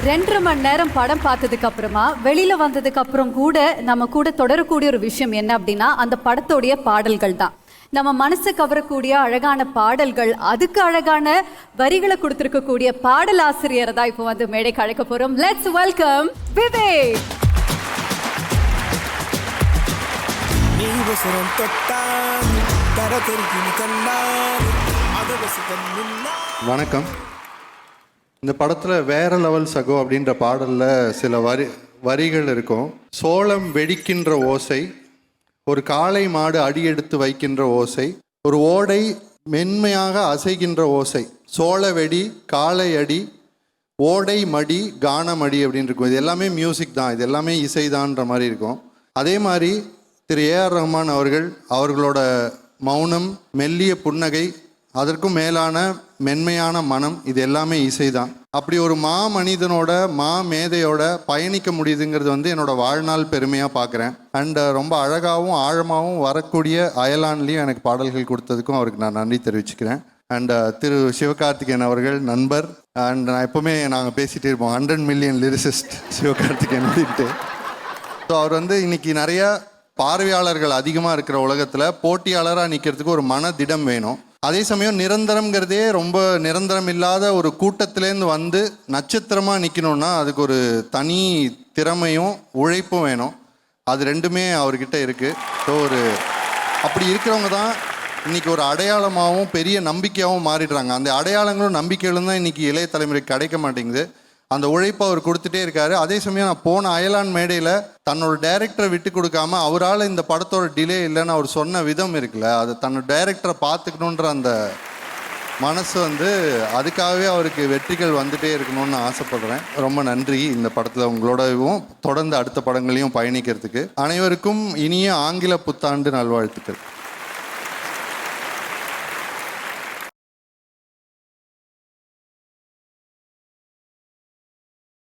2.5 மணி நேரம் படம் பார்த்ததுக்கு அப்புறமா வெளியில வந்ததுக்கு அப்புறம் கூட நம்ம கூட தொடரக்கூடிய ஒரு விஷயம் என்ன அப்படின்னா அந்த படத்தோடைய பாடல்கள் தான். நம்ம மனசை கவரக்கூடிய அழகான பாடல்கள், அதுக்கு அழகான வரிகளை கொடுத்திருக்கக்கூடிய பாடல் ஆசிரியரை தான் இப்போ வந்து மேடைக்கு அழைக்க போறோம். Let's welcome Vivek. வணக்கம். இந்த படத்தில் வேற லெவல் சகோ அப்படின்ற பாடலில் சில வரிகள் இருக்கும். சோளம் வெடிக்கின்ற ஓசை, ஒரு காளை மாடு அடி எடுத்து வைக்கின்ற ஓசை, ஒரு ஓடை மென்மையாக அசைகின்ற ஓசை, சோள வெடி, காளை அடி, ஓடை மடி, கானமடி அப்படின்னு இருக்கும். இது எல்லாமே மியூசிக் தான், இது எல்லாமே இசைதான்ற மாதிரி இருக்கும். அதே மாதிரி திரு ஏஆர் ரஹ்மான் அவர்களோட மௌனம், மெல்லிய புன்னகை, அதற்கும் மேலான மென்மையான மனம், இது எல்லாமே இசைதான். அப்படி ஒரு மனிதனோட மேதையோட பயணிக்க முடியுதுங்கிறது வந்து என்னோட வாழ்நாள் பெருமையாக பார்க்குறேன். அண்ட் ரொம்ப அழகாகவும் ஆழமாகவும் வரக்கூடிய அயலான்லேயும் எனக்கு பாடல்கள் கொடுத்ததுக்கும் அவருக்கு நான் நன்றி தெரிவிச்சுக்கிறேன். அண்ட் திரு சிவகார்த்திகேயன் அவர்கள் நண்பர். அண்ட் நான் எப்போவுமே நாங்கள் பேசிகிட்டே இருப்போம் 100 மில்லியன் லிரிசிஸ்ட் சிவகார்த்திகேயன் அப்படின்ட்டு. ஸோ அவர் வந்து இன்னைக்கு நிறையா பார்வையாளர்கள் அதிகமாக இருக்கிற உலகத்தில் போட்டியாளராக நிற்கிறதுக்கு ஒரு மனதிடம் வேணும். அதே சமயம் நிரந்தரம்ங்கிறதே ரொம்ப நிரந்தரம் இல்லாத ஒரு கூட்டத்திலேருந்து வந்து நட்சத்திரமாக நிற்கணுன்னா அதுக்கு ஒரு தனி திறமையும் உழைப்பும் வேணும். அது ரெண்டுமே அவர்கிட்ட இருக்குது. ஸோ அப்படி இருக்கிறவங்க தான் இன்றைக்கி ஒரு அடையாளமாகவும் பெரிய நம்பிக்கையாகவும் மாறிடுறாங்க. அந்த அடையாளங்களும் நம்பிக்கைகளும் தான் இன்றைக்கி இளைய தலைமுறைக்கு கிடைக்க மாட்டேங்குது. அந்த உழைப்பை அவர் கொடுத்துட்டே இருக்காரு. அதே சமயம் நான் போன அயலான் மேடையில் தன்னோட டைரக்டரை விட்டு கொடுக்காம அவரால் இந்த படத்தோட டிலே இல்லைன்னு அவர் சொன்ன விதம் இருக்குல்ல, அது தன்னோட டைரக்டரை பார்த்துக்கணுன்ற அந்த மனசு வந்து அதுக்காகவே அவருக்கு வெற்றிகள் வந்துட்டே இருக்கணும்னு ஆசைப்படுறேன். ரொம்ப நன்றி இந்த படத்தில் உங்களோடவும் தொடர்ந்து அடுத்த படங்களையும் பயணிக்கிறதுக்கு. அனைவருக்கும் இனிய ஆங்கில புத்தாண்டு நல்வாழ்த்துக்கள்.